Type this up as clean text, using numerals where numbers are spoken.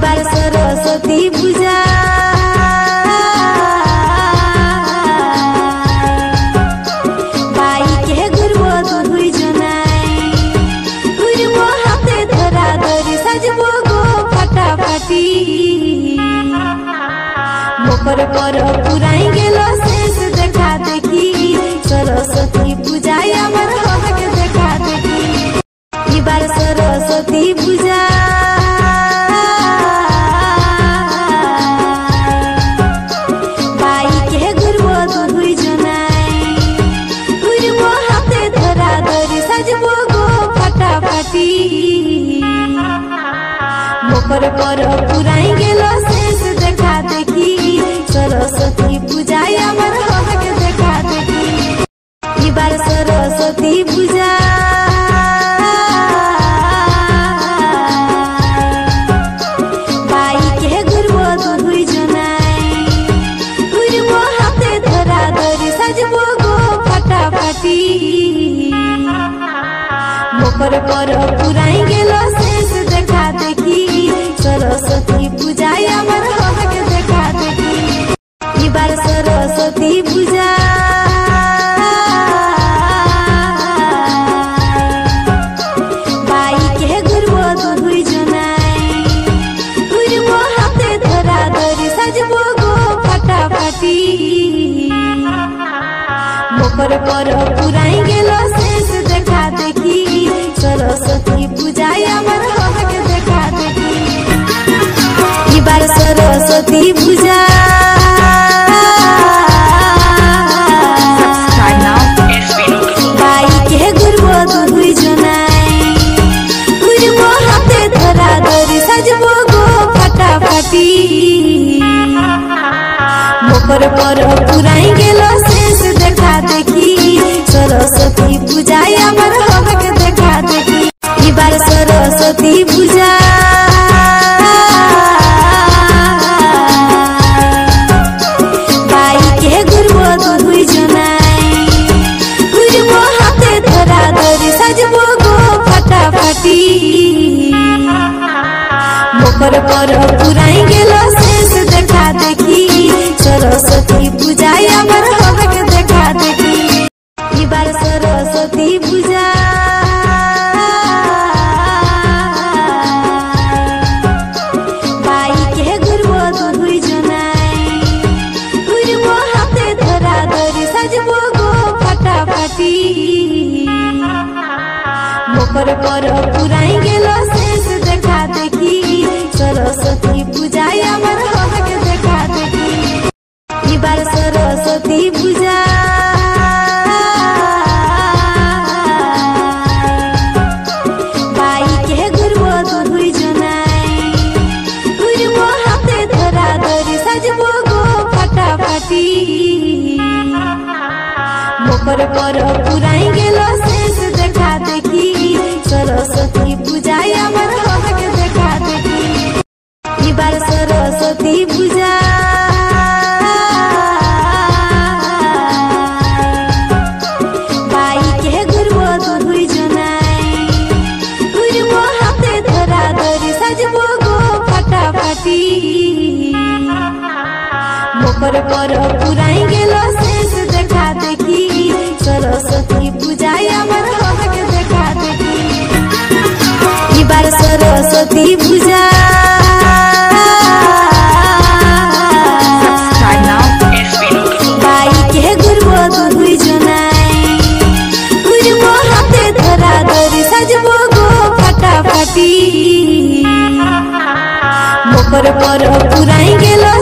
E bar Saraswati Puja by के गुरबो दुई जनाई गुरबो हाथे धरा धरी सजबो गो फटाफटी मोकर पर पुराई गेलो शेष देखा देखी सरस्वती पूजा आमर हक देखा देखी इबार सरस्वती पूजा बाई के गुरबो दुई जनाई गुरबो हाथे धरा धरी सजबो गो फटाफटी मोकर पर पुराई गेलो शेष देखा देखी सरस्वती पूजा आमर हक देखा देखी इबार सरस्वती पूजा बाई के गुरबो दुई जनाई गुरबो हाथे धरा धरी सजबो गो फटाफटी मोकर पर पुराई गेलो शेष देखा देखी सरस्वती पूजा आमर हक देखा देखी इबार सरस्वती पूजा बाई के गुरबो दुई जनाई गुरबो हाथे धरा धरी सजबो गो फटाफटी मोकर पर पुराई गेलो शेष देखा देखी सरस्वती पूजा आमर हक देखा देखी इबार सरस्वती पूजा बाई के गुरबो दुई जनाई गुरबो हाथे धरा धरी सजबो गो फटाफटी मोकर पर पुराई गेलो शेष देखा देखी सरस्वती पूजा आमर हक देखा देखी इबार सरस्वती पूजा बाई के गुरबो दुई जनाई गुरबो हाथे धरा धरी सजबो गो फटाफटी मोकर पर पुराई गेलो शेष देखा देखी सरस्वती पूजा आमर हक देखा देखी इबार सरस्वती पूजा बाई के गुरबो दुई जनाई गुरबो हाथे धरा धरी सजबो गो फटाफटी मोकर पर पुराई गेलो शेष देखा देखी सरस्वती पूजा आमर हक देखा देखी इबार सरस्वती पूजा बाई के गुरबो दुई जनाई गुरबो हाथे धरा धरी सजबो गो फटाफटी मोकर पर पुराई गेलो शेष देखा देखी सरस्वती पूजा आमर हक देखा देखी इबार सरस्वती पूजा बाई के गुरबो दुई जनाई गुरबो हाथे धरा धरी सजबो गो फटाफटी मोकर पर पुराई गेलो शेष देखा देखी सरस्वती पूजा आमर हक देखा देखी इबार सरस्वती पूजा बाई के गुरबो दुई जनाई गुरबो हाथे धरा धरी सजबो गो फटाफटी मोकर पर पुराई गेलो